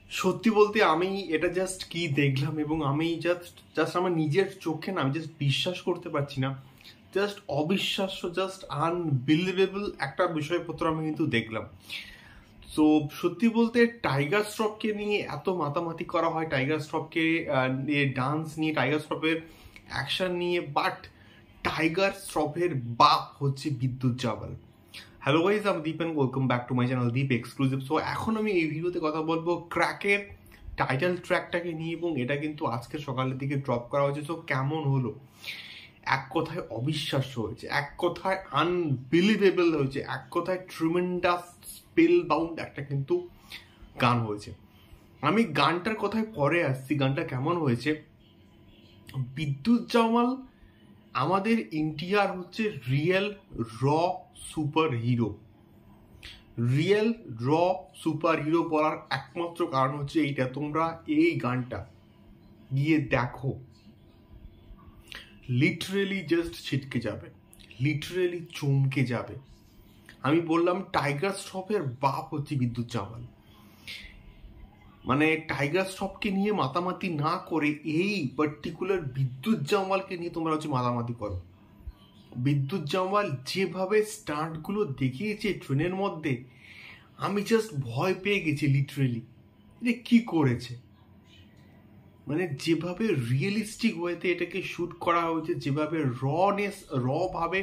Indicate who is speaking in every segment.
Speaker 1: সত্যি বলতে আমি এটা জাস্ট কি দেখলাম এবং আমি জাস্ট আমার নিজের চোখে না আমি জাস্ট বিশ্বাস করতে পারছি না। জাস্ট অবিশ্বাস্য, জাস্ট আনবিলিভেবল একটা বিষয়পত্র আমি কিন্তু দেখলাম। তো সত্যি বলতে টাইগার শ্রফকে নিয়ে এত মাতামাতি করা হয়, টাইগার শ্রফকে নিয়ে ডান্স নিয়ে, টাইগার শ্রফের অ্যাকশন নিয়ে, বাট টাইগার শ্রফের বাপ হচ্ছে বিদ্যুৎ জাওয়াল। হ্যালো গাইজ, আমি Deep and welcome back to my channel Deep exclusive. So এখন আমি এই ভিডিওতে কথা বলবো ক্র্যাকের টাইটেল ট্র্যাকটাকে নিয়ে, এবং এটা কিন্তু আজকে সকালের দিকে ড্রপ করা হয়েছে। সো কেমন হলো? এক কথায় অবিশ্বাস্য হয়েছে, এক কথায় আনবিলিভেবল হয়েছে, এক কথায় ট্রিমেন্ডাস স্পেল বাউন্ড একটা কিন্তু গান হয়েছে। আমি গানটার কথায় পরে আসছি, গানটা কেমন হয়েছে। বিদ্যুৎ জাওয়াল আমাদের ইন্ডিয়ার হচ্ছে রিয়েল র সুপার হিরো। রিয়েল র সুপার হিরো বলার একমাত্র কারণ হচ্ছে এইটা। তোমরা এই গানটা গিয়ে দেখো, লিটারেলি জাস্ট ছিটকে যাবে, লিটারেলি চমকে যাবে। আমি বললাম টাইগার শ্রফের বাপ হচ্ছে বিদ্যুৎ জাওয়াল। মানে টাইগার শ্রফকে নিয়ে মাতামাতি না করে এই পার্টিকুলার বিদ্যুৎ জাওয়ালকে নিয়ে তোমরা হচ্ছে মাতামাতি করো। বিদ্যুৎ জাওয়াল যেভাবে স্টান্টগুলো দেখিয়েছে ট্রেনের মধ্যে, আমি জাস্ট ভয় পেয়ে গেছি লিটারেলি। যে কি করেছে, মানে যেভাবে রিয়েলিস্টিক ওয়েতে এটাকে শ্যুট করা হয়েছে, যেভাবে র ভাবে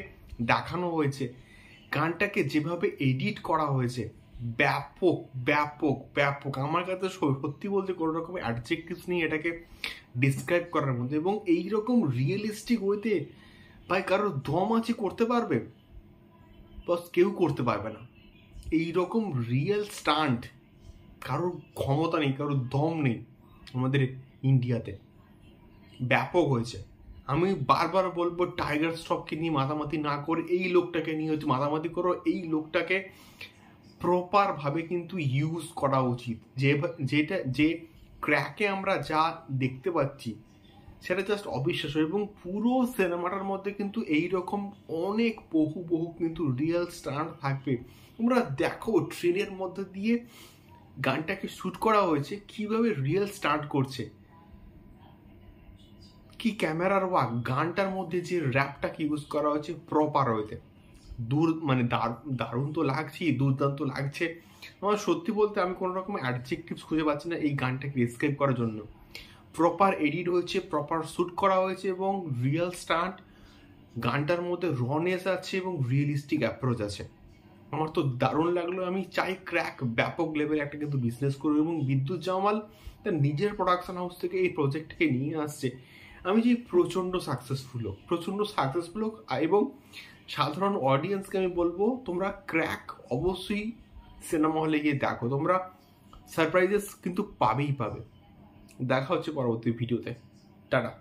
Speaker 1: দেখানো হয়েছে, গানটাকে যেভাবে এডিট করা হয়েছে, ব্যাপক ব্যাপক ব্যাপক। আমার কাছে সত্যি বলতে কোনো রকম অ্যাডজেক্টিভস নিয়ে এটাকে ডিসক্রাইব করার মধ্যে। এবং এইরকম রিয়েলিস্টিক ওয়েতে ভাই কারোর দম আছে করতে পারবে? বস কেউ করতে পারবে না। এইরকম রিয়েল স্টান্ট কারোর ক্ষমতা নেই, কারোর দম নেই আমাদের ইন্ডিয়াতে। ব্যাপক হয়েছে। আমি বারবার বলবো টাইগার শ্রফকে নিয়ে মাতামাতি না করে এই লোকটাকে নিয়ে হচ্ছে মাতামাতি করো। এই লোকটাকে প্রপার ভাবে কিন্তু ইউজ করা উচিত। যে ক্র্যাকে আমরা যা দেখতে পাচ্ছি সেটা জাস্ট অবিশ্বাস্য। এবং পুরো সিনেমাটার মধ্যে কিন্তু এইরকম অনেক বহু কিন্তু রিয়েল স্টান্ট থাকবে। তোমরা দেখো ট্রেনের মধ্যে দিয়ে গানটাকে শ্যুট করা হয়েছে, কিভাবে রিয়েল স্টান্ট করছে, কি ক্যামেরার ওয়ার্ক, গানটার মধ্যে যে র্যাপটাকে ইউজ করা হয়েছে প্রপার ওয়েতে, মানে দারুণ তো লাগছে, দুর্দান্ত লাগছে। আমার সত্যি বলতে আমি কোনো রকম অ্যাডজেক্টিভস খুঁজে পাচ্ছি না এই গানটাকে ডিসক্রাইব করার জন্য। প্রপার এডিট হয়েছে, প্রপার শ্যুট করা হয়েছে এবং রিয়েল স্টান্ট, গানটার মধ্যে রনেস আছে এবং রিয়েলিস্টিক অ্যাপ্রোচ আছে। আমার তো দারুণ লাগলো। আমি চাই ক্র্যাক ব্যাপক লেভেলে একটা কিন্তু বিজনেস করবে, এবং বিদ্যুৎ জাওয়াল তার নিজের প্রোডাকশন হাউস থেকে এই প্রজেক্টকে নিয়ে আসছে। আমি যে প্রচণ্ড সাকসেসফুল হোক, এবং সাধারণ অডিয়েন্সকে আমি বলবো তোমরা ক্র্যাক অবশ্যই সিনেমা হলে গিয়ে দেখো, তোমরা সারপ্রাইজেস কিন্তু পাবেই পাবে। দেখা হচ্ছে পরবর্তী ভিডিওতে। টাটা।